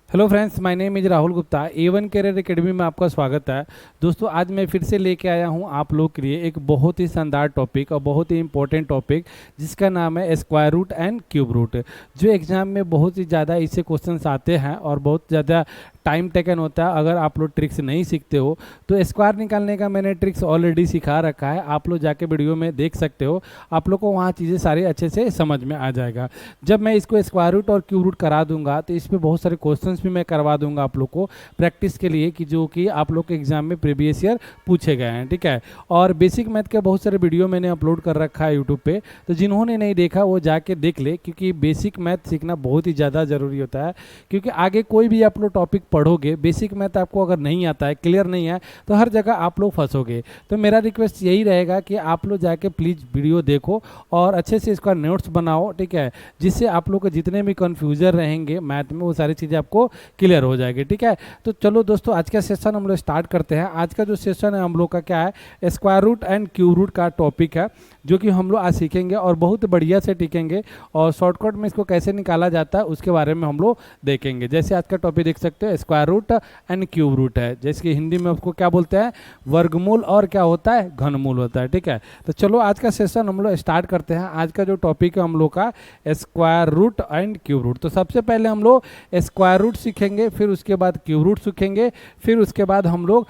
Hello friends, my name is Rahul Gupta. A1 career academy में आपका स्वागत है। दोस्तों, आज मैं फिर से लेके आया हूं आप लोग के लिए एक बहुत ही शानदार टॉपिक और बहुत ही इंपॉर्टेंट टॉपिक, जिसका नाम है square root and cube root. जो एग्जाम में बहुत ही ज़्यादा इससे क्वेश्चंस आते हैं और बहुत ज़्यादा टाइम टेकन होता है। अगर आप लोग ट्रिक्स नहीं सीखते हो तो स्क्वायर निकालने का मैंने ट्रिक्स ऑलरेडी सिखा रखा है, आप लोग जाके वीडियो में देख सकते हो। आप लोग को वहाँ चीज़ें सारी अच्छे से समझ में आ जाएगा। जब मैं इसको स्क्वायर रूट और क्यूब रूट करा दूंगा तो इस पर बहुत सारे क्वेश्चंस भी मैं करवा दूंगा आप लोग को प्रैक्टिस के लिए, कि जो कि आप लोग के एग्जाम में प्रीवियस ईयर पूछे गए हैं। ठीक है। और बेसिक मैथ के बहुत सारे वीडियो मैंने अपलोड कर रखा है यूट्यूब पे, तो जिन्होंने नहीं देखा वो जाके देख ले, क्योंकि बेसिक मैथ सीखना बहुत ही ज़्यादा ज़रूरी होता है। क्योंकि आगे कोई भी आप लोग टॉपिक पढ़ोगे, बेसिक मैथ आपको अगर नहीं आता है, क्लियर नहीं है, तो हर जगह आप लोग फंसोगे। तो मेरा रिक्वेस्ट यही रहेगा कि आप लोग जाके प्लीज़ वीडियो देखो और अच्छे से इसका नोट्स बनाओ। ठीक है। जिससे आप लोग के जितने भी कन्फ्यूजन रहेंगे मैथ में, वो सारी चीज़ें आपको क्लियर हो जाएगी। ठीक है। तो चलो दोस्तों, आज का सेशन हम लोग स्टार्ट करते हैं। आज का जो सेशन है हम लोग का क्या है, square root and cube root का टॉपिक है, जो कि हम लोग आज सीखेंगे और बहुत बढ़िया से टीकेंगे। और शॉर्टकट में इसको कैसे निकाला जाता है उसके बारे में हम लोग देखेंगे। जैसे आज का टॉपिक देख सकते हो, square root and cube root है, जैसे कि हिंदी में उसको क्या बोलते हैं, वर्गमूल और क्या होता है, घनमूल होता है। ठीक है। तो चलो आज का सेशन हम लोग स्टार्ट करते हैं। आज का जो टॉपिक है हम लोग का square root and cube root. तो सबसे पहले हम लोग स्क्वायर रूट सीखेंगे, फिर उसके बाद क्यूब रूट सीखेंगे, फिर उसके बाद हम लोग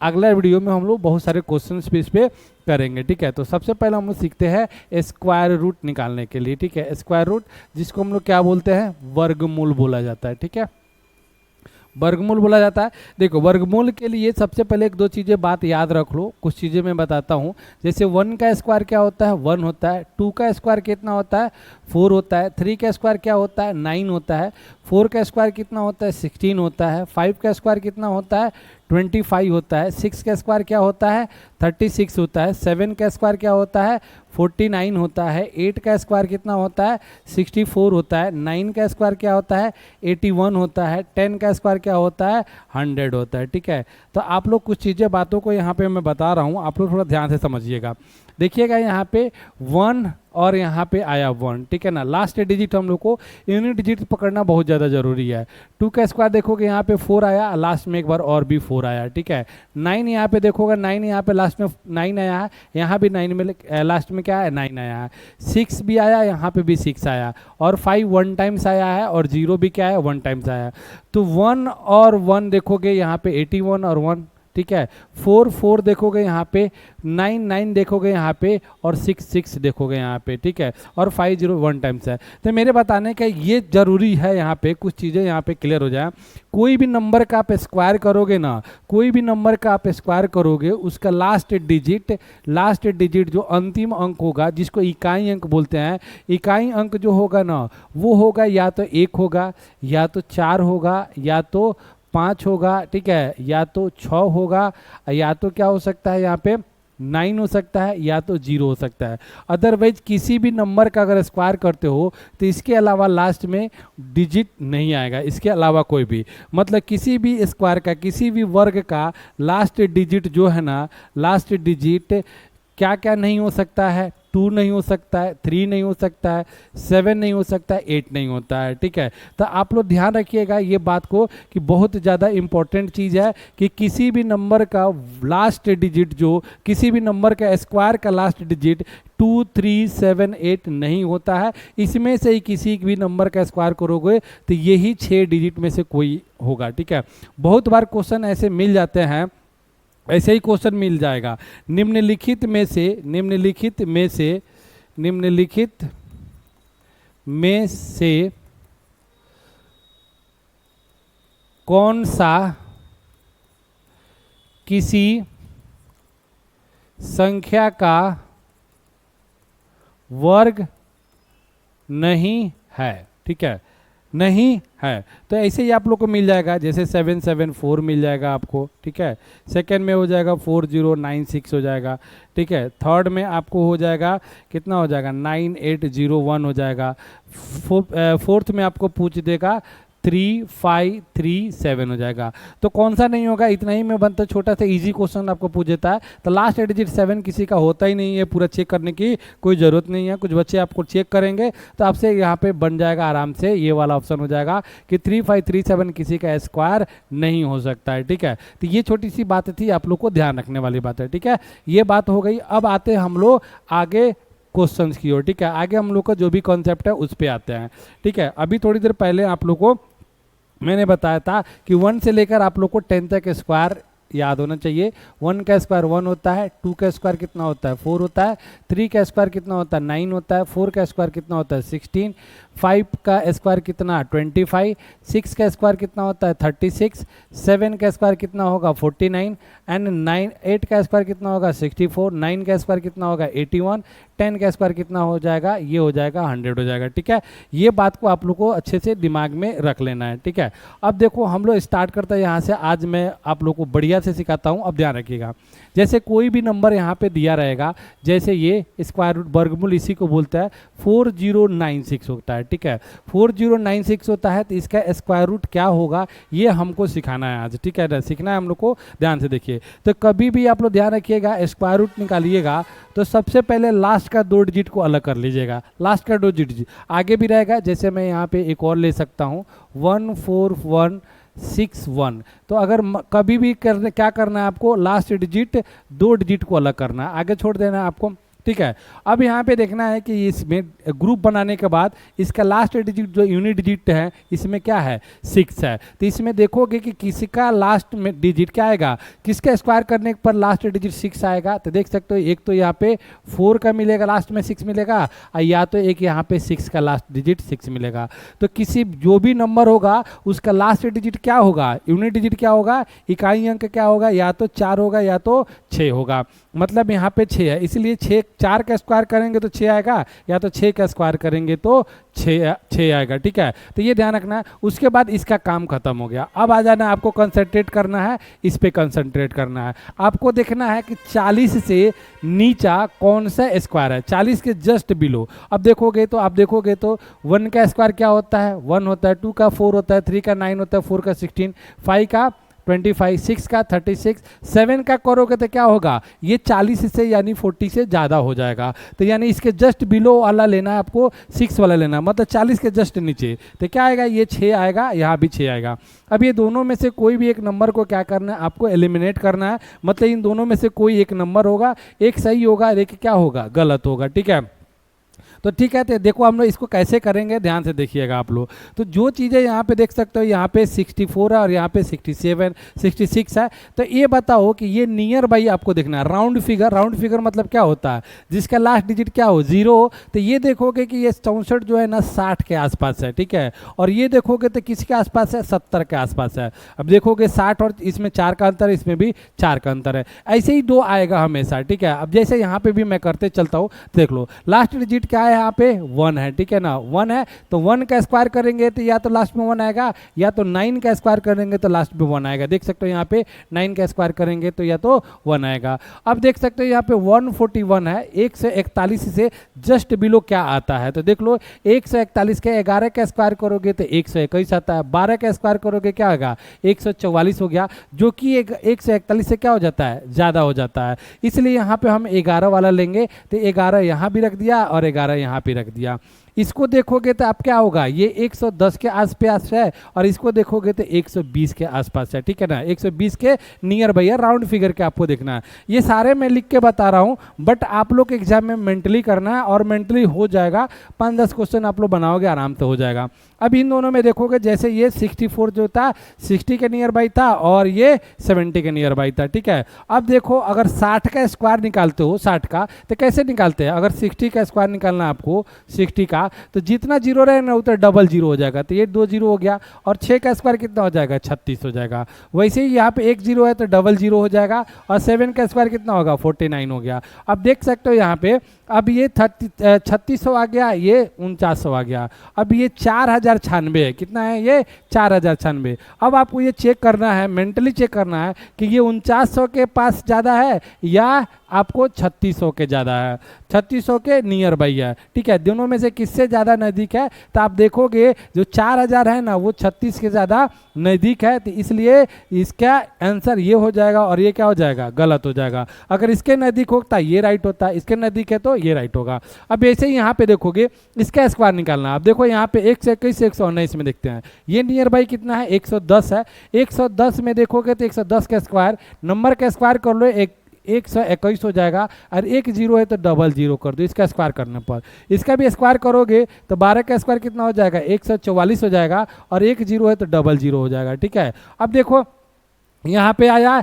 अगला वीडियो में हम लोग बहुत सारे क्वेश्चंस भी इस पे करेंगे। ठीक है। तो सबसे पहले हम लोग सीखते हैं स्क्वायर रूट निकालने के लिए। ठीक है। स्क्वायर रूट जिसको हम लोग क्या बोलते हैं, वर्गमूल बोला जाता है। ठीक है। वर्गमूल बोला जाता है। देखो, वर्गमूल के लिए सबसे पहले एक दो चीज़ें बात याद रख लो, कुछ चीज़ें मैं बताता हूँ। जैसे 1 का स्क्वायर क्या होता है, 1 होता है। 2 का स्क्वायर कितना होता है, 4 होता है। 3 का स्क्वायर क्या होता है, 9 होता है। 4 का स्क्वायर कितना होता है, 16 होता है। 5 का स्क्वायर कितना होता है, 25 होता है। 6 का स्क्वायर क्या होता है, 36 होता है। 7 का स्क्वायर क्या होता है, 49 होता है। 8 का स्क्वायर कितना होता है, 64 होता है। 9 का स्क्वायर क्या होता है, 81 होता है। 10 का स्क्वायर क्या होता है, 100 होता है। ठीक है। तो आप लोग कुछ चीज़ें बातों को यहाँ पे मैं बता रहा हूँ, आप लोग थोड़ा ध्यान से समझिएगा। देखिएगा यहाँ पे 1 और यहाँ पे आया 1। ठीक है ना। लास्ट डिजिट हम लोग को यूनिट डिजिट पकड़ना बहुत ज़्यादा ज़रूरी है। 2 का स्क्वायर देखोगे यहाँ पे 4 आया, लास्ट में एक बार और भी 4 आया। ठीक है। 9 यहाँ पे देखोगे, 9 यहाँ पे लास्ट में 9 आया है, यहाँ भी 9 में लास्ट में क्या है, 9 आया है। 6 भी आया, यहाँ पे भी 6 आया। और 5 1 टाइम्स आया है, और 0 भी क्या है, 1 टाइम्स आया है। तो 1 और 1 देखोगे यहाँ पे 81 और 1। ठीक है। 4 4 देखोगे यहाँ पे, 9 9 देखोगे यहाँ पे, और 6 6 देखोगे यहाँ पे। ठीक है। और 5 0 1 टाइम्स है। तो मेरे बताने का ये जरूरी है, यहाँ पे कुछ चीज़ें यहाँ पे क्लियर हो जाए। कोई भी नंबर का आप स्क्वायर करोगे ना, कोई भी नंबर का आप स्क्वायर करोगे, उसका लास्ट डिजिट जो अंतिम अंक होगा, जिसको इकाई अंक बोलते हैं, इकाई अंक जो होगा ना, वो होगा या तो 1 होगा, या तो 4 होगा, या तो 5 होगा। ठीक है। या तो 6 होगा, या तो क्या हो सकता है, यहाँ पे 9 हो सकता है, या तो 0 हो सकता है। अदरवाइज किसी भी नंबर का अगर स्क्वायर करते हो तो इसके अलावा लास्ट में डिजिट नहीं आएगा, इसके अलावा कोई भी, मतलब किसी भी स्क्वायर का, किसी भी वर्ग का लास्ट डिजिट जो है ना, लास्ट डिजिट क्या क्या नहीं हो सकता है, 2 नहीं हो सकता है, 3 नहीं हो सकता है, 7 नहीं हो सकता है, 8 नहीं होता है। ठीक है। तो आप लोग ध्यान रखिएगा ये बात को, कि बहुत ज़्यादा इंपॉर्टेंट चीज़ है कि किसी भी नंबर का लास्ट डिजिट, जो किसी भी नंबर का स्क्वायर का लास्ट डिजिट 2 3 7 8 नहीं होता है। इसमें से ही किसी भी नंबर का स्क्वायर करोगे तो यही 6 डिजिट में से कोई होगा। ठीक है। बहुत बार क्वेश्चन ऐसे मिल जाते हैं, ऐसे ही क्वेश्चन मिल जाएगा, निम्नलिखित में से कौन सा किसी संख्या का वर्ग नहीं है। ठीक है। नहीं है। तो ऐसे ही आप लोग को मिल जाएगा, जैसे 774 मिल जाएगा आपको। ठीक है। सेकंड में हो जाएगा 4096 हो जाएगा। ठीक है। थर्ड में आपको हो जाएगा कितना हो जाएगा, 9801 हो जाएगा। फोर्थ में आपको पूछ देगा 3537 हो जाएगा। तो कौन सा नहीं होगा, इतना ही में बनता, छोटा सा इजी क्वेश्चन आपको पूछ देता है। तो लास्ट डिजिट 7 किसी का होता ही नहीं है, पूरा चेक करने की कोई ज़रूरत नहीं है। कुछ बच्चे आपको चेक करेंगे तो आपसे यहाँ पे बन जाएगा आराम से, ये वाला ऑप्शन हो जाएगा कि 3537 किसी का स्क्वायर नहीं हो सकता है। ठीक है, तो ये छोटी सी बात थी, आप लोग को ध्यान रखने वाली बात है। ठीक है, ये बात हो गई। अब आते हैं हम लोग आगे क्वेश्चंस की ओर। ठीक है, आगे हम लोग का जो भी कॉन्सेप्ट है उस पर आते हैं। ठीक है, अभी थोड़ी देर पहले आप लोग को मैंने बताया था कि 1 से लेकर आप लोग को 10 तक स्क्वायर याद होना चाहिए। 1 का स्क्वायर 1 होता है, 2 का स्क्वायर कितना होता है 4 होता है, 3 का स्क्वायर कितना होता है 9 होता है, 4 का स्क्वायर कितना होता है 16, 5 का स्क्वायर कितना 25, 6 का स्क्वायर कितना होता है 36, 7 का स्क्वायर कितना होगा 49 एंड 8 का स्क्वायर कितना होगा 64, 9 का स्क्वायर कितना होगा 81, 10 का स्क्वायर कितना हो जाएगा, ये हो जाएगा 100 हो जाएगा। ठीक है, ये बात को आप लोग को अच्छे से दिमाग में रख लेना है। ठीक है, अब देखो हम लोग स्टार्ट करते हैं यहाँ से। आज मैं आप लोग को बढ़िया से सिखाता हूँ। अब ध्यान रखिएगा, जैसे कोई भी नंबर यहाँ पे दिया रहेगा, जैसे ये स्क्वायर रूट वर्गमूल इसी को बोलता है 4096 होता है। ठीक है, 4096 होता है, तो इसका स्क्वायर रूट क्या होगा ये हमको सिखाना है आज। ठीक है ना, सीखना है हम लोग को, ध्यान से देखिए। तो कभी भी आप लोग ध्यान रखिएगा, स्क्वायर रूट निकालिएगा तो सबसे पहले लास्ट का 2 डिजिट को अलग कर लीजिएगा। लास्ट का 2 डिजिट आगे भी रहेगा, जैसे मैं यहाँ पे एक और ले सकता हूँ 14161। तो अगर कभी भी क्या करना है आपको, लास्ट डिजिट 2 डिजिट को अलग करना है, आगे छोड़ देना है आपको। ठीक है, अब यहाँ पे देखना है कि इसमें ग्रुप बनाने के बाद इसका लास्ट डिजिट जो यूनिट डिजिट है इसमें क्या है 6 है। तो इसमें देखोगे कि किसी का लास्ट में डिजिट क्या आएगा, किसका स्क्वायर करने पर लास्ट डिजिट 6 आएगा। तो देख सकते हो, एक तो यहाँ पे 4 का मिलेगा, लास्ट में 6 मिलेगा, और या तो एक यहाँ पे 6 का लास्ट डिजिट 6 मिलेगा। तो किसी जो भी नंबर होगा उसका लास्ट डिजिट क्या होगा, यूनिट डिजिट क्या होगा, इकाई अंक क्या होगा, या तो 4 होगा या तो 6 होगा। मतलब यहाँ पे 6 है, इसलिए 4 का स्क्वायर करेंगे तो 6 आएगा, या तो 6 का स्क्वायर करेंगे तो 6 आएगा। ठीक है, तो ये ध्यान रखना है। उसके बाद इसका काम खत्म हो गया। अब आ जाना, आपको कंसंट्रेट करना है, इस पे कंसंट्रेट करना है। आपको देखना है कि 40 से नीचा कौन सा स्क्वायर है, 40 के जस्ट बिलो। अब देखोगे तो 1 का स्क्वायर क्या होता है 1 होता है, 2 का 4 होता है, 3 का 9 होता है, 4 का 16, 5 का 25, 6 का 36, 7 का करोगे तो क्या होगा, ये 40 से यानी 40 से ज़्यादा हो जाएगा। तो यानी इसके जस्ट बिलो वाला लेना है आपको, 6 वाला लेना है, मतलब 40 के जस्ट नीचे। तो क्या आएगा, ये 6 आएगा, यहाँ भी 6 आएगा। अब ये दोनों में से कोई भी एक नंबर को क्या करना है, आपको एलिमिनेट करना है। मतलब इन दोनों में से कोई एक नंबर होगा, एक सही होगा, एक क्या होगा, गलत होगा। ठीक है, तो ठीक है, तो देखो हम लोग इसको कैसे करेंगे, ध्यान से देखिएगा आप लोग। तो जो चीज़ें यहाँ पे देख सकते हो, यहाँ पे 64 है और यहाँ पे 67 66 है। तो ये बताओ कि ये नियर बाई आपको देखना है, राउंड फिगर मतलब क्या होता है, जिसका लास्ट डिजिट क्या हो 0 हो। तो ये देखोगे कि ये 64 जो है ना 60 के आसपास है। ठीक है, और ये देखोगे तो किसके आसपास है, 70 के आसपास है। अब देखोगे 60 और इसमें 4 का अंतर है, इसमें भी 4 का अंतर है। ऐसे ही 2 आएगा हमेशा। ठीक है, अब जैसे यहाँ पे भी मैं करते चलता हूँ, देख लो लास्ट डिजिट क्या है, यहाँ पे 1 है। ठीक है ना, 1 है, तो 1 का स्क्वायर करेंगे तो या तो लास्ट में 1 आएगा, या तो 9 का स्क्वायर करेंगे तो लास्ट में 1 आएगा। देख सकते हो यहाँ पे 9 का स्क्वायर करेंगे तो या तो 1 आएगा। अब देख सकते हो यहाँ पे 141 है, 141 से जस्ट बिलो क्या आता है, तो देख लो 141 के 11 का स्क्वायर करोगे तो 121 आता है, 12 का स्क्वायर करोगे क्या होगा 144 हो गया, जो कि 141 से क्या हो जाता है, ज़्यादा हो जाता है। इसलिए यहाँ पे हम 11 वाला लेंगे, तो 11 यहाँ भी रख दिया और 11 यहाँ पे रख दिया। इसको देखोगे तो आप क्या होगा, ये 110 के आसपास है, और इसको देखोगे तो 120 के आसपास है। ठीक है ना, 120 के नियर बाई है, राउंड फिगर के आपको देखना है। ये सारे मैं लिख के बता रहा हूँ, बट आप लोग एग्जाम में मेंटली करना है, और मेंटली हो जाएगा। 5-10 क्वेश्चन आप लोग बनाओगे, आराम से हो जाएगा। अब इन दोनों में देखोगे, जैसे ये 64 जो था 60 के नियर बाई था, और ये 70 के नियर बाई था। ठीक है, अब देखो अगर 60 का स्क्वायर निकालते हो, 60 का, तो कैसे निकालते हैं, अगर 60 का स्क्वायर निकालना है आपको 60 का, तो जितना जीरो रहे ना उतना डबल जीरो हो जाएगा। तो ये 2 जीरो हो गया, और 6 का स्क्वायर कितना हो जाएगा 36 हो जाएगा। वैसे ही यहाँ पे 1 जीरो है तो डबल जीरो हो जाएगा, और 7 का स्क्वायर कितना होगा 49 हो गया। अब देख सकते हो यहाँ पे, अब ये 3600 आ गया, ये 4900 आ गया। अब ये 4096 है, कितना है ये 4096। अब आपको ये चेक करना है, मेंटली चेक करना है कि ये 4900 के पास ज़्यादा है या आपको 3600 के ज़्यादा है, 3600 के नियर बाई है। ठीक है, दोनों में से किससे ज़्यादा नज़दीक है? तो आप देखोगे जो 4000 है ना वो 36 के ज़्यादा नज़दीक है, तो इसलिए इसका आंसर ये हो जाएगा और ये क्या हो जाएगा? गलत हो जाएगा। अगर इसके नज़दीक होता ये राइट होता, इसके नज़दीक है तो ये राइट होगा। अब ऐसे ही यहाँ पे देखोगे इसका स्क्वायर निकालना। आप देखो यहाँ पे 121 119 में देखते हैं, ये नियर बाई कितना है? 110 है। 110 में देखोगे तो 110 का स्क्वायर, नंबर का स्क्वायर कर लो, 121 हो जाएगा, और एक जीरो है तो डबल जीरो कर दो इसका स्क्वायर करने पर। इसका भी स्क्वायर करोगे तो 12 का स्क्वायर कितना हो जाएगा? 144 हो जाएगा, और एक जीरो है तो डबल जीरो हो जाएगा। ठीक है, अब देखो यहाँ पे आया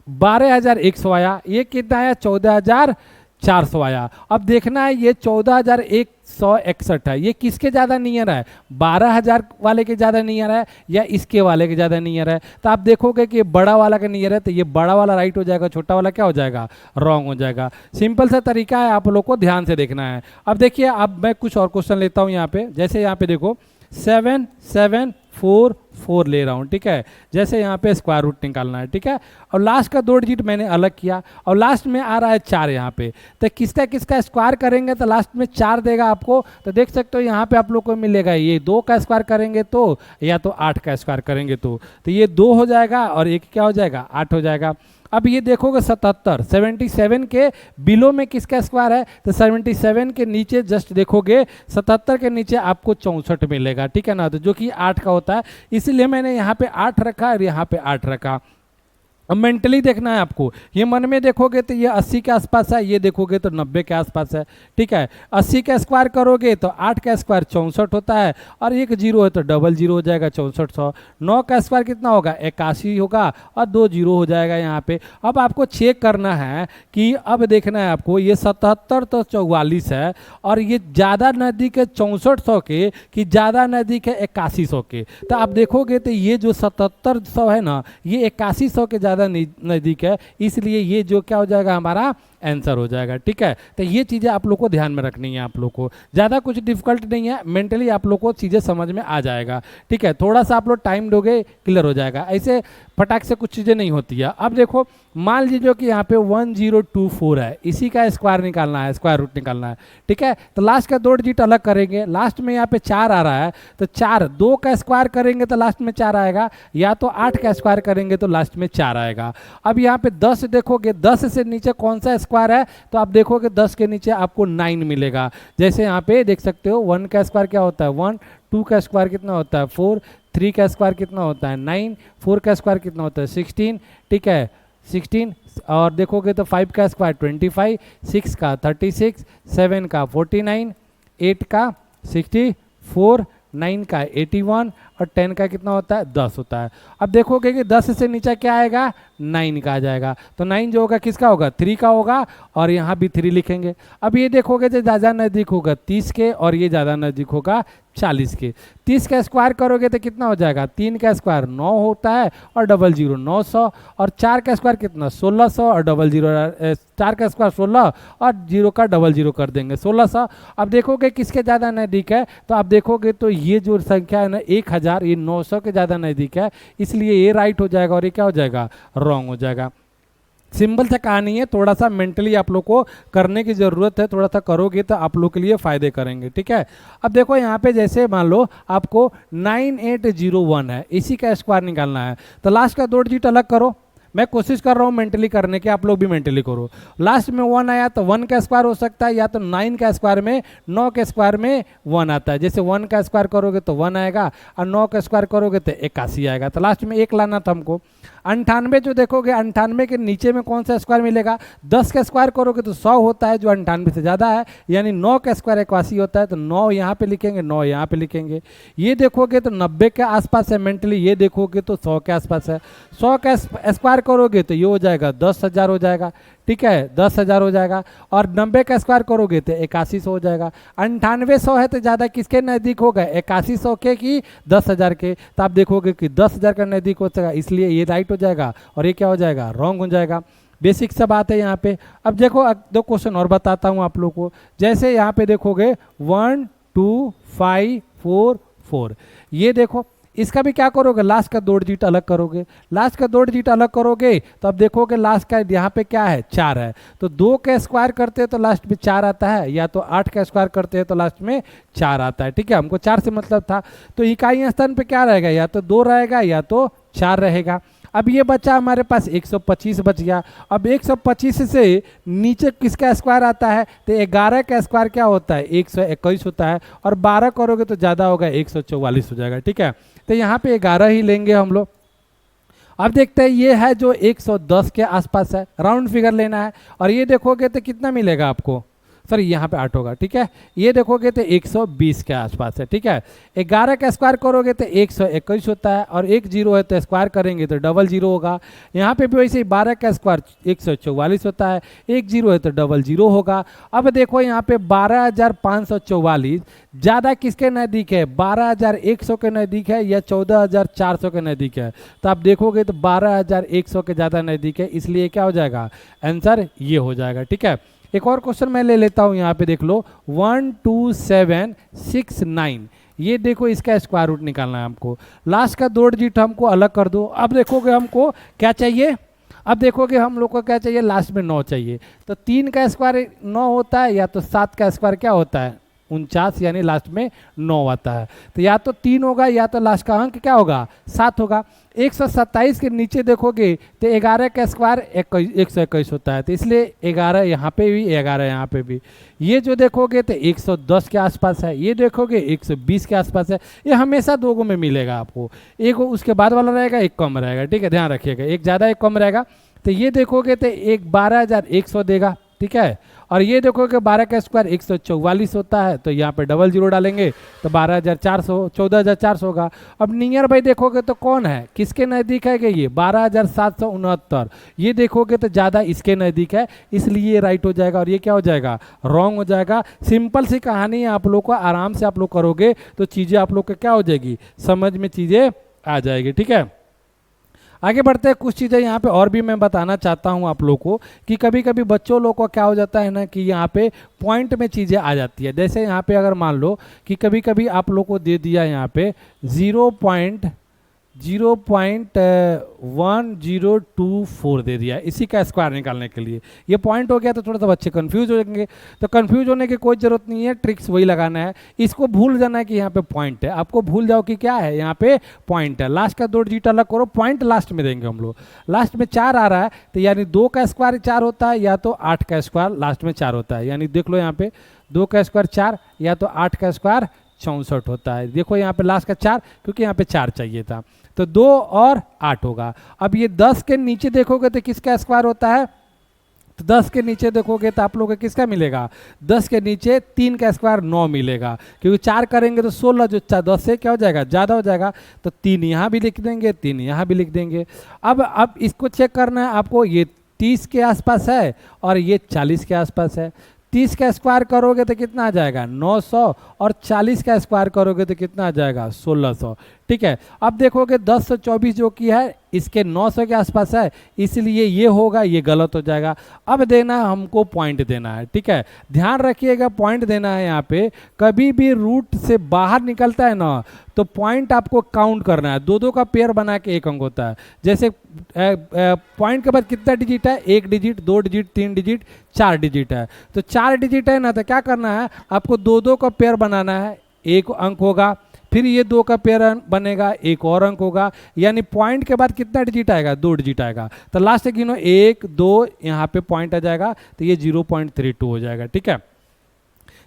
12100 आया, ये कितना आया? 14400 आया। अब देखना है ये 14161 है, ये किसके ज़्यादा नियर है? 12000 वाले के ज़्यादा नियर है या इसके वाले के ज़्यादा नियर है? तो आप देखोगे कि ये बड़ा वाला का नियर है, तो ये बड़ा वाला राइट हो जाएगा, छोटा वाला क्या हो जाएगा? रॉन्ग हो जाएगा। सिंपल सा तरीका है, आप लोग को ध्यान से देखना है। अब देखिए, अब मैं कुछ और क्वेश्चन लेता हूँ यहाँ पे। जैसे यहाँ पे देखो 7744 ले रहा हूँ। ठीक है, जैसे यहाँ पे स्क्वायर रूट निकालना है। ठीक है, और लास्ट का 2 डिजिट मैंने अलग किया, और लास्ट में आ रहा है 4 यहाँ पे, तो किसका किसका स्क्वायर करेंगे तो लास्ट में 4 देगा आपको। तो देख सकते हो यहाँ पे आप लोग को मिलेगा, ये 2 का स्क्वायर करेंगे तो, या तो 8 का स्क्वायर करेंगे तो ये 2 हो जाएगा और एक क्या हो जाएगा? 8 हो जाएगा। अब ये देखोगे 77 के बिलो में किसका स्क्वायर है? तो 77 के नीचे जस्ट देखोगे 77 के नीचे आपको 64 मिलेगा। ठीक है ना, तो जो कि 8 का होता है, इसलिए मैंने यहाँ पे 8 रखा और यहाँ पे 8 रखा। अब मेंटली देखना है आपको, ये मन में देखोगे तो ये 80 के आसपास है, ये देखोगे तो 90 के आसपास है। ठीक है, 80 का स्क्वायर करोगे तो 8 का स्क्वायर 64 होता है, और एक जीरो है तो डबल जीरो हो जाएगा 6400। 9 का स्क्वायर कितना होगा? 81 होगा, और 2 जीरो हो जाएगा यहाँ पे। अब आपको चेक करना है कि, अब देखना है आपको, ये 77 तो 44 है, और ये ज़्यादा नज़दीक है 6400 के कि ज़्यादा नज़दीक है 8100 के। तो आप देखोगे तो ये जो 7700 है ना, ये 8100 के ज़्यादा नज़दीक है, इसलिए ये जो क्या हो जाएगा? हमारा आंसर हो जाएगा। ठीक है, तो ये चीज़ें आप लोग को ध्यान में रखनी है। आप लोग को ज़्यादा कुछ डिफिकल्ट नहीं है, मेंटली आप लोग को चीज़ें समझ में आ जाएगा। ठीक है, थोड़ा सा आप लोग टाइम दोगे क्लियर हो जाएगा, ऐसे फटाक से कुछ चीज़ें नहीं होती है। अब देखो, मान लीजिए कि यहाँ पे 1024 है, इसी का स्क्वायर निकालना है, स्क्वायर रूट निकालना है। ठीक है, तो लास्ट का 2 डिजिट अलग करेंगे, लास्ट में यहाँ पे 4 आ रहा है, तो 4 2 का स्क्वायर करेंगे तो लास्ट में 4 आएगा, या तो 8 का स्क्वायर करेंगे तो लास्ट में 4 आएगा। अब यहाँ पे 10 देखोगे, 10 से नीचे कौन सा स्क्वायर है? तो आप देखोगे 10 के नीचे आपको 9 मिलेगा। जैसे यहाँ पे देख सकते हो, 1 का स्क्वायर क्या होता है? 1, 2 का स्क्वायर कितना होता है? 4, 3 का स्क्वायर कितना होता है? 9, 4 का स्क्वायर कितना होता है? 16। ठीक है, 16, और देखोगे तो 5 का स्क्वायर 25, 6 का 36, 7 का 49, 8 का 64, 9 का 81, और 10 का कितना होता है? 10 होता है। अब देखोगे कि 10 से नीचे क्या आएगा? 9 का आ जाएगा, तो 9 जो होगा किसका होगा? 3 का होगा, और यहाँ भी 3 लिखेंगे। अब ये देखोगे तो ज़्यादा नज़दीक होगा 30 के, और ये ज़्यादा नज़दीक होगा 40 के। 30 का स्क्वायर करोगे तो कितना हो जाएगा? 3 का स्क्वायर 9 होता है, और डबल जीरो 900, और 4 का स्क्वायर कितना? 1600, और डबल जीरो 4 का स्क्वायर 16, और जीरो का डबल जीरो कर देंगे 1600। अब देखोगे किसके ज़्यादा नज़दीक है? तो आप देखोगे तो ये जो संख्या है ना 1000, ये 900 के ज़्यादा नज़दीक है, इसलिए ये राइट हो जाएगा, और ये क्या हो जाएगा? रॉन्ग हो जाएगा। सिंपल सा कहानी है, थोड़ा सा मेंटली आप लोग को करने की ज़रूरत है, थोड़ा सा करोगे तो आप लोग के लिए फ़ायदे करेंगे। ठीक है, अब देखो यहाँ पे जैसे मान लो आपको 9801 है, इसी का स्क्वायर निकालना है, तो लास्ट का 2 डिजिट अलग करो। मैं कोशिश कर रहा हूँ मेंटली करने की, आप लोग भी मेंटली करो। लास्ट में 1 आया तो 1 का स्क्वायर हो सकता है, या तो 9 का स्क्वायर में 9 के स्क्वायर में 1 आता है। जैसे 1 का स्क्वायर करोगे तो 1 आएगा, और 9 का स्क्वायर करोगे तो 81 आएगा, तो लास्ट में 1 लाना था हमको। 98 जो देखोगे, 98 के नीचे में कौन सा स्क्वायर मिलेगा? 10 का स्क्वायर करोगे तो 100 होता है, जो 98 से ज़्यादा है, यानी 9 का स्क्वायर 81 होता है, तो 9 यहाँ पे लिखेंगे, 9 यहाँ पे लिखेंगे। ये देखोगे तो 90 के आसपास है मेंटली, ये देखोगे तो 100 के आसपास है। 100 का स्क्वायर करोगे तो ये हो जाएगा 10,000 हो जाएगा। ठीक है, 10,000 हो जाएगा, और 90 का स्क्वायर करोगे तो 8100 हो जाएगा। 9800 है तो ज़्यादा किसके नज़दीक होगा? 8100 के कि 10,000 के? तो आप देखोगे कि 10,000 का नज़दीक हो जाएगा, इसलिए ये राइट हो जाएगा, और ये क्या हो जाएगा? रॉन्ग हो जाएगा। बेसिक सा बात है यहाँ पे। अब देखो 2 क्वेश्चन और बताता हूँ आप लोग को। जैसे यहाँ पे देखोगे 1 2 5 4 4, ये देखो इसका भी क्या करोगे, लास्ट का 2 डिजिट अलग करोगे। लास्ट का 2 डिजिट अलग करोगे तो अब देखोगे लास्ट का यहाँ पे क्या है, 4 है। तो 2 का स्क्वायर करते हैं तो लास्ट में 4 आता है, या तो 8 का स्क्वायर करते हैं तो लास्ट में 4 आता है। ठीक है, हमको 4 से मतलब था। तो इकाई स्थान पे क्या रहेगा, या तो 2 रहेगा या तो 4 रहेगा। अब ये बचा हमारे पास 125 बच गया। अब 125 से नीचे किसका स्क्वायर आता है, तो 11 का स्क्वायर क्या होता है, 121 होता है। और 12 करोगे तो ज़्यादा होगा, 144 हो जाएगा। ठीक है, तो यहाँ पे 11 ही लेंगे हम लोग। अब देखते हैं, ये है जो 110 के आसपास है, राउंड फिगर लेना है। और ये देखोगे तो कितना मिलेगा आपको, सॉरी यहाँ पे 8 होगा। ठीक है, ये देखोगे तो 120 के आसपास है। ठीक है, 11 का स्क्वायर करोगे तो 121 होता है, और 1 जीरो है तो स्क्वायर करेंगे तो डबल जीरो होगा। यहाँ पे भी वैसे ही 12 का स्क्वायर 144 होता है, 1 जीरो है तो डबल जीरो होगा। अब देखो यहाँ पे 12,544 ज़्यादा किसके नज़दीक है, 12,100 के नज़दीक है या 14,400 के नज़दीक है। तो आप देखोगे तो 12,100 के ज़्यादा नज़दीक है, इसलिए क्या हो जाएगा, आंसर ये हो जाएगा। ठीक है, एक और क्वेश्चन मैं ले लेता हूं, यहाँ पे देख लो 12769। ये देखो, इसका स्क्वायर रूट निकालना है हमको। लास्ट का 2 डिजिट हमको अलग कर दो। अब देखोगे हमको क्या चाहिए, अब देखोगे हम लोग को क्या चाहिए, लास्ट में 9 चाहिए। तो 3 का स्क्वायर 9 होता है, या तो 7 का स्क्वायर क्या होता है, 49, यानी लास्ट में 9 आता है। तो या तो 3 होगा या तो लास्ट का अंक क्या होगा, 7 होगा। 127 के नीचे देखोगे तो 11 का स्क्वायर 121 होता है, तो इसलिए 11 यहाँ पे भी, 11 यहाँ पे भी। ये जो देखोगे तो 110 के आसपास है, ये देखोगे 120 के आसपास है। ये हमेशा दो गो में मिलेगा आपको, एक उसके बाद वाला रहेगा, एक कम रहेगा। ठीक है, ध्यान रखिएगा, एक ज़्यादा एक कम रहेगा। तो ये देखोगे तो एक 12,100 देगा। ठीक है, और ये देखोगे 12 का स्क्वायर 144 होता है, तो यहाँ पे डबल जीरो डालेंगे तो 12,400, 14,400 होगा। अब नियर बाई देखोगे तो कौन है, किसके नज़दीक है कि ये 12,769। ये देखोगे तो ज़्यादा इसके नज़दीक है, इसलिए ये राइट हो जाएगा। और ये क्या हो जाएगा, रॉन्ग हो जाएगा। सिंपल सी कहानी है, आप लोग को आराम से आप लोग करोगे तो चीज़ें आप लोग को क्या हो जाएगी, समझ में चीज़ें आ जाएगी। ठीक है, आगे बढ़ते हैं। कुछ चीज़ें यहाँ पे और भी मैं बताना चाहता हूँ आप लोग को, कि कभी कभी बच्चों लोग को क्या हो जाता है ना, कि यहाँ पे पॉइंट में चीज़ें आ जाती है। जैसे यहाँ पे अगर मान लो कि कभी कभी आप लोग को दे दिया यहाँ पे 0.1024 दे दिया, इसी का स्क्वायर निकालने के लिए। ये पॉइंट हो गया तो थोड़ा सा बच्चे कंफ्यूज हो जाएंगे। तो कंफ्यूज होने की कोई ज़रूरत नहीं है, ट्रिक्स वही लगाना है। इसको भूल जाना है कि यहाँ पे पॉइंट है, आपको भूल जाओ कि क्या है, यहाँ पे पॉइंट है। लास्ट का 2 डिजिट अलग करो, पॉइंट लास्ट में देंगे हम लोग। लास्ट में 4 आ रहा है, तो यानी 2 का स्क्वायर 4 होता है, या तो 8 का स्क्वायर लास्ट में 4 होता है। यानी देख लो यहाँ पे 2 का स्क्वायर 4, या तो 8 का स्क्वायर 64 होता है। देखो यहाँ पे लास्ट का 4, क्योंकि यहाँ पे 4 चाहिए था, तो 2 और 8 होगा। अब ये 10 के नीचे देखोगे तो किसका स्क्वायर होता है, तो 10 के नीचे देखोगे तो आप लोगों को किसका मिलेगा, 10 के नीचे 3 का स्क्वायर 9 मिलेगा, क्योंकि 4 करेंगे तो 16, जो 10 से क्या हो जाएगा, ज़्यादा हो जाएगा। तो 3 यहाँ भी लिख देंगे, 3 यहाँ भी लिख देंगे। अब इसको चेक करना है आपको, ये 30 के आसपास है और ये 40 के आसपास है। 30 का स्क्वायर करोगे तो कितना आ जाएगा, 900, और 40 का स्क्वायर करोगे तो कितना आ जाएगा, 1600। ठीक है, अब देखोगे 1024 जो कि है इसके 900 के आसपास है, इसलिए ये होगा, ये गलत हो जाएगा। अब देना है हमको, पॉइंट देना है। ठीक है, ध्यान रखिएगा, पॉइंट देना है। यहाँ पे कभी भी रूट से बाहर निकलता है ना, तो पॉइंट आपको काउंट करना है। 2 का पेयर बना के 1 अंक होता है। जैसे पॉइंट के बाद कितना डिजिट है, 1 डिजिट, 2 डिजिट, 3 डिजिट, 4 डिजिट है। तो 4 डिजिट है ना, तो क्या करना है आपको, 2 का पेयर बनाना है, 1 अंक होगा। फिर ये 2 का पेयर बनेगा, 1 और अंक होगा। यानी पॉइंट के बाद कितना डिजिट आएगा, 2 डिजिट आएगा। तो लास्ट गिनो 1 2, यहाँ पे पॉइंट आ जाएगा, तो ये 0.32 हो जाएगा। ठीक है,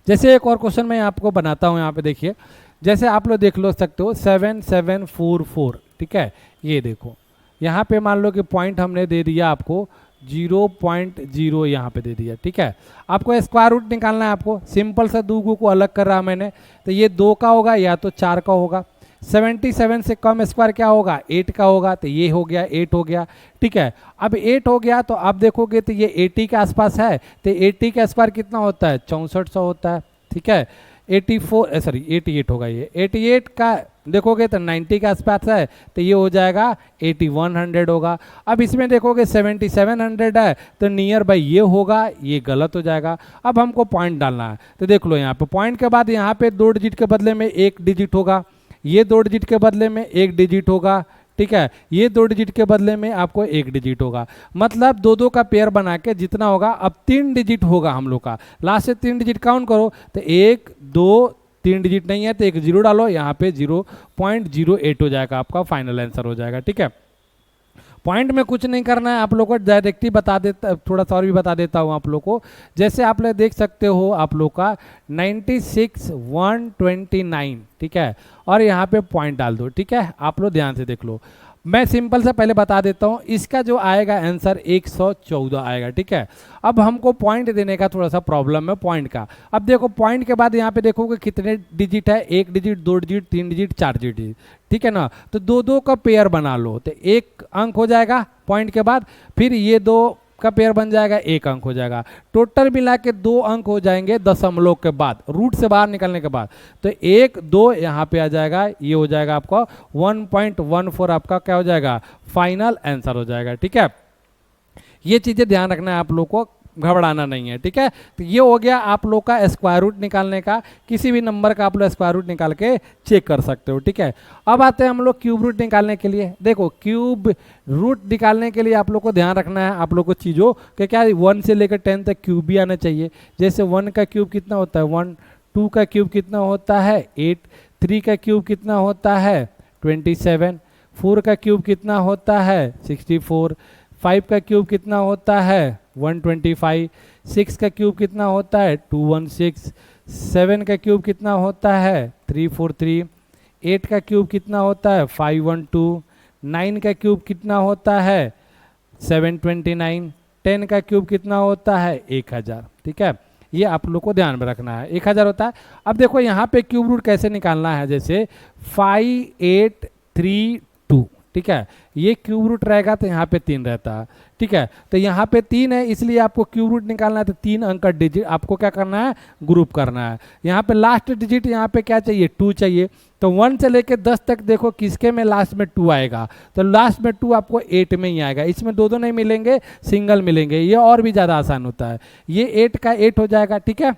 जैसे एक और क्वेश्चन मैं आपको बनाता हूँ। यहाँ पे देखिए, जैसे आप लोग देख लो सकते हो 7744। ठीक है, ये देखो यहाँ पे मान लो कि पॉइंट हमने दे दिया आपको 0.0, यहाँ पे दे दिया। ठीक है, आपको स्क्वायर रूट निकालना है। आपको सिंपल सा 2 को अलग कर रहा मैंने, तो ये 2 का होगा या तो 4 का होगा। 77 से कम स्क्वायर क्या होगा, 8 का होगा, तो ये हो गया 8 हो गया। ठीक है, अब 8 हो गया तो आप देखोगे तो ये 80 के आसपास है, तो 80 का स्क्वायर कितना होता है, 6400 होता है। ठीक है, 88 होगा। ये 88 का देखोगे तो 90 के आसपास है, तो ये हो जाएगा 8100 होगा। अब इसमें देखोगे 7700 है, तो नियर बाई ये होगा, ये गलत हो जाएगा। अब हमको पॉइंट डालना है, तो देख लो यहाँ पे पॉइंट के बाद यहाँ पे 2 डिजिट के बदले में 1 डिजिट होगा, ये 2 डिजिट के बदले में 1 डिजिट होगा, ठीक है, ये 2 डिजिट के बदले में आपको 1 डिजिट होगा। मतलब 2 का पेयर बना के जितना होगा, अब 3 डिजिट होगा हम लोग का, लास्ट से 3 डिजिट काउंट करो तो 1 2 3 डिजिट नहीं है तो एक जीरो डालो, यहाँ पे 0.08 हो जाएगा, आपका फाइनल आंसर हो जाएगा। ठीक है, पॉइंट में कुछ नहीं करना है, आप लोग को डायरेक्टली बता देता, थोड़ा सा और भी बता देता हूँ आप लोग को। जैसे आप लोग देख सकते हो आप लोग का 96,129, ठीक है, और यहाँ पे पॉइंट डाल दो। ठीक है, आप लोग ध्यान से देख लो, मैं सिंपल से पहले बता देता हूँ, इसका जो आएगा आंसर 114 आएगा। ठीक है, अब हमको पॉइंट देने का थोड़ा सा प्रॉब्लम है पॉइंट का। अब देखो पॉइंट के बाद यहाँ पे देखोगे कितने डिजिट है, 1 डिजिट 2 डिजिट 3 डिजिट 4 डिजिट, ठीक है ना, तो 2 का पेयर बना लो तो 1 अंक हो जाएगा पॉइंट के बाद, फिर ये 2 का पेयर बन जाएगा, 1 अंक हो जाएगा, टोटल मिला के 2 अंक हो जाएंगे दशमलव के बाद, रूट से बाहर निकलने के बाद, तो 1 2 यहाँ पे आ जाएगा, ये हो जाएगा आपका 1.14 आपका क्या हो जाएगा, फाइनल आंसर हो जाएगा। ठीक है, ये चीजें ध्यान रखना है, आप लोग को घबराना नहीं है। ठीक है, तो ये हो गया आप लोग का स्क्वायर रूट निकालने का, किसी भी नंबर का आप लोग स्क्वायर रूट निकाल के चेक कर सकते हो। ठीक है, अब आते हैं हम लोग क्यूब रूट निकालने के लिए। देखो क्यूब रूट निकालने के लिए आप लोग को ध्यान रखना है, आप लोग को चीज़ों कि क्या 1 से लेकर 10 तक क्यूब भी आना चाहिए। जैसे 1 का क्यूब कितना होता है 1, 2 का क्यूब कितना होता है 8, 3 का क्यूब कितना होता है 27, 4 का क्यूब कितना होता है 64, 5 का क्यूब कितना होता है 125, 6 का क्यूब कितना होता है 216, 7 का क्यूब कितना होता है 343, 8 का क्यूब कितना होता है 512, 9 का क्यूब कितना होता है 729, 10 का क्यूब कितना होता है 1000। ठीक है, ये आप लोग को ध्यान में रखना है, 1000 होता है। अब देखो यहाँ पे क्यूब रूट कैसे निकालना है, जैसे 5832, ठीक है, ये क्यूब रूट रहेगा तो यहाँ पे 3 रहता है। ठीक है, तो यहाँ पे 3 है, इसलिए आपको क्यूब रूट निकालना है, तो 3 अंक का डिजिट आपको क्या करना है, ग्रुप करना है। यहाँ पे लास्ट डिजिट यहाँ पे क्या चाहिए 2 चाहिए, तो 1 से लेके 10 तक देखो किसके में लास्ट में 2 आएगा, तो लास्ट में 2 आपको 8 में ही आएगा, इसमें 2 नहीं मिलेंगे, सिंगल मिलेंगे, ये और भी ज़्यादा आसान होता है। ये 8 का 8 हो जाएगा। ठीक है,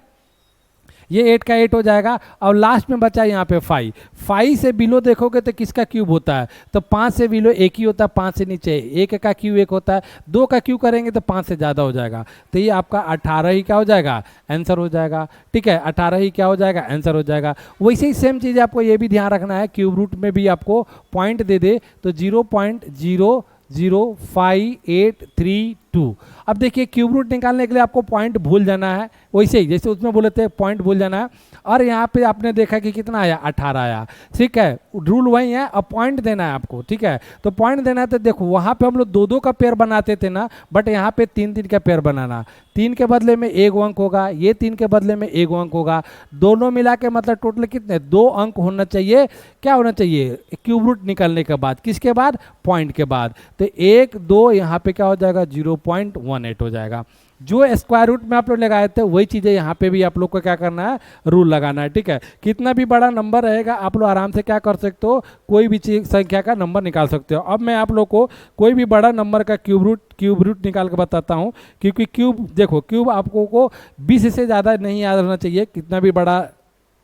ये 8 का 8 हो जाएगा, और लास्ट में बचा यहाँ पे 5 से बिलो देखोगे तो किसका क्यूब होता है, तो 5 से बिलो 1 ही होता है, 5 से नीचे 1 का क्यूब 1 होता है, 2 का क्यूब करेंगे तो 5 से ज़्यादा हो जाएगा, तो ये आपका 18 ही क्या हो जाएगा, आंसर हो जाएगा। ठीक है, 18 ही क्या हो जाएगा, आंसर हो जाएगा। वैसे ही सेम चीज़ आपको ये भी ध्यान रखना है, क्यूब रूट में भी आपको पॉइंट दे दे तो 0.00582। अब देखिए क्यूब रूट निकालने के लिए आपको पॉइंट भूल जाना है, वैसे ही जैसे उसमें बोले थे पॉइंट भूल जाना है, और यहाँ पे आपने देखा कि कितना आया 18 आया। ठीक है, रूल वही है, अब पॉइंट देना है आपको। ठीक है, तो पॉइंट देना है, तो देखो वहाँ पे हम लोग 2 का पेयर बनाते थे ना, बट यहाँ पे 3 का पेयर बनाना, 3 के बदले में 1 अंक होगा, ये 3 के बदले में 1 अंक होगा, दोनों मिला के मतलब टोटल कितने 2 अंक होना चाहिए। क्या होना चाहिए क्यूब रूट निकालने के बाद, किसके बाद, पॉइंट के बाद, तो 1 2 यहाँ पे क्या हो जाएगा 0.18 हो जाएगा। जो स्क्वायर रूट में आप लोग लगाए थे वही चीज़ें यहाँ पे भी आप लोग को क्या करना है, रूल लगाना है। ठीक है, कितना भी बड़ा नंबर रहेगा आप लोग आराम से क्या कर सकते हो, कोई भी चीज संख्या का नंबर निकाल सकते हो। अब मैं आप लोग को कोई भी बड़ा नंबर का क्यूब रूट निकाल के बताता हूँ, क्योंकि क्यूब देखो क्यूब आपको को 20 से ज़्यादा नहीं याद रहना चाहिए, कितना भी बड़ा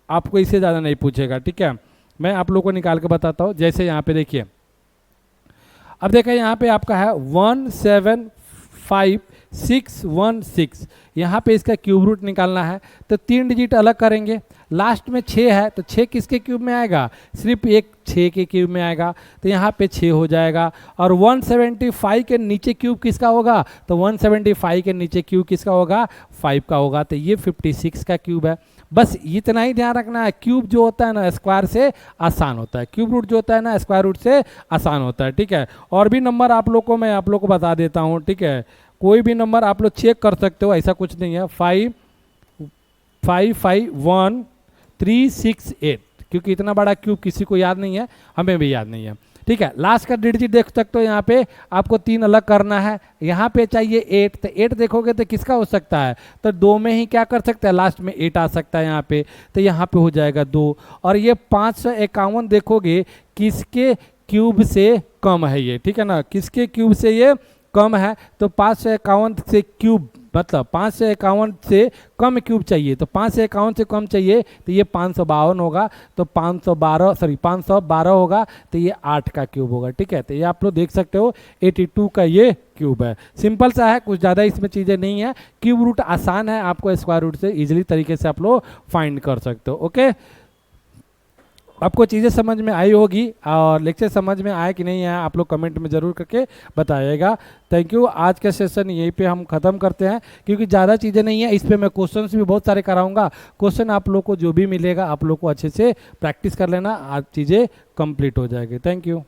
आपको इससे ज़्यादा नहीं पूछेगा। ठीक है, मैं आप लोग को निकाल के बताता हूँ। जैसे यहाँ पे देखिए, अब देखिए यहाँ पे आपका है 175,616, यहाँ पे इसका क्यूब रूट निकालना है, तो 3 डिजिट अलग करेंगे, लास्ट में 6 है तो 6 किसके क्यूब में आएगा, सिर्फ एक 6 के क्यूब में आएगा, तो यहाँ पे 6 हो जाएगा। और 175 के नीचे क्यूब किसका होगा, तो 175 के नीचे क्यूब किसका होगा, 5 का होगा, तो ये 56 का क्यूब है। बस इतना ही ध्यान रखना है, क्यूब जो होता है ना स्क्वायर से आसान होता है, क्यूब रूट जो होता है ना स्क्वायर रूट से आसान होता है। ठीक है, और भी नंबर आप लोग को मैं आप लोग को बता देता हूँ। ठीक है, कोई भी नंबर आप लोग चेक कर सकते हो, ऐसा कुछ नहीं है। 5551368, क्योंकि इतना बड़ा क्यूब किसी को याद नहीं है, हमें भी याद नहीं है। ठीक है, लास्ट का डिजिट देख सकते हो, यहाँ पे आपको 3 अलग करना है, यहाँ पे चाहिए 8, तो 8 देखोगे तो किसका हो सकता है, तो 2 में ही क्या कर सकता है, लास्ट में 8 आ सकता है यहाँ पे, तो यहाँ पे हो जाएगा 2। और ये 551 देखोगे किसके क्यूब से कम है ये, ठीक है ना, किसके क्यूब से ये कम है, तो 551 से क्यूब मतलब 551 से कम क्यूब चाहिए, तो 551 से कम चाहिए तो ये 552 होगा, तो 512 होगा, तो ये 8 का क्यूब होगा। ठीक है, तो ये आप लोग देख सकते हो 82 का ये क्यूब है। सिंपल सा है, कुछ ज़्यादा इसमें चीज़ें नहीं है। क्यूब रूट आसान है, आपको स्क्वायर रूट से इजीली तरीके से आप लोग फाइंड कर सकते हो। ओके, आपको चीज़ें समझ में आई होगी, और लेक्चर समझ में आया कि नहीं आया आप लोग कमेंट में ज़रूर करके बताइएगा। Thank you. आज का सेशन यहीं पे हम ख़त्म करते हैं, क्योंकि ज़्यादा चीज़ें नहीं है, इस पे मैं क्वेश्चंस भी बहुत सारे कराऊंगा। क्वेश्चन आप लोग को जो भी मिलेगा आप लोग को अच्छे से प्रैक्टिस कर लेना, आज चीज़ें कंप्लीट हो जाएगी। Thank you.